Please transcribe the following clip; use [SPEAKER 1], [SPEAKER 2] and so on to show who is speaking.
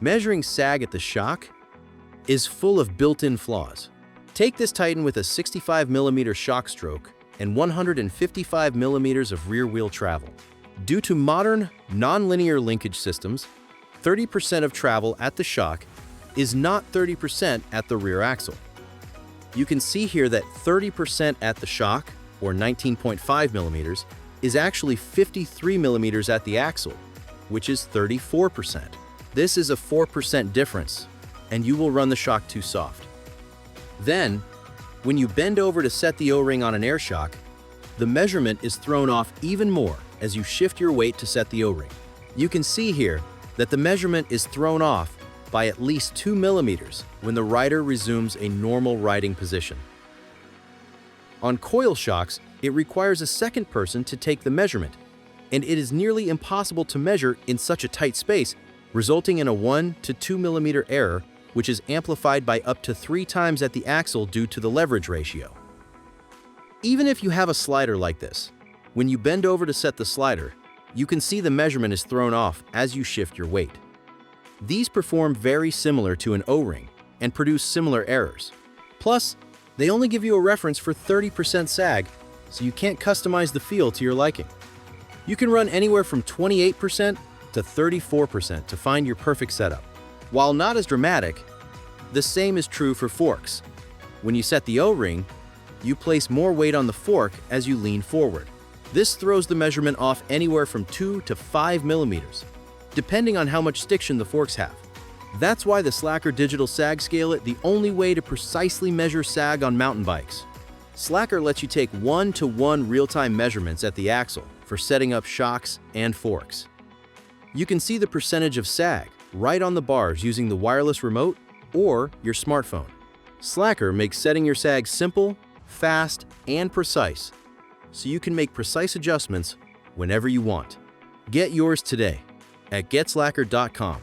[SPEAKER 1] Measuring sag at the shock is full of built-in flaws. Take this Titan with a 65mm shock stroke and 155mm of rear wheel travel. Due to modern, non-linear linkage systems, 30% of travel at the shock is not 30% at the rear axle. You can see here that 30% at the shock, or 19.5mm, is actually 53mm at the axle, which is 34%. This is a 4% difference, and you will run the shock too soft. Then, when you bend over to set the O-ring on an air shock, the measurement is thrown off even more as you shift your weight to set the O-ring. You can see here that the measurement is thrown off by at least 2mm when the rider resumes a normal riding position. On coil shocks, it requires a second person to take the measurement, and it is nearly impossible to measure in such a tight space, resulting in a 1 to 2mm error, which is amplified by up to 3 times at the axle due to the leverage ratio. Even if you have a slider like this, when you bend over to set the slider, you can see the measurement is thrown off as you shift your weight. These perform very similar to an O-ring and produce similar errors. Plus, they only give you a reference for 30% sag, so you can't customize the feel to your liking. You can run anywhere from 28% to 34% to find your perfect setup. While not as dramatic, the same is true for forks. When you set the O-ring, you place more weight on the fork as you lean forward. This throws the measurement off anywhere from 2 to 5mm, depending on how much stiction the forks have. That's why the Slacker Digital Sag Scale is the only way to precisely measure sag on mountain bikes. Slacker lets you take 1-to-1 real-time measurements at the axle for setting up shocks and forks. You can see the percentage of sag right on the bars using the wireless remote or your smartphone. Slacker makes setting your sag simple, fast, and precise, so you can make precise adjustments whenever you want. Get yours today at getslacker.com.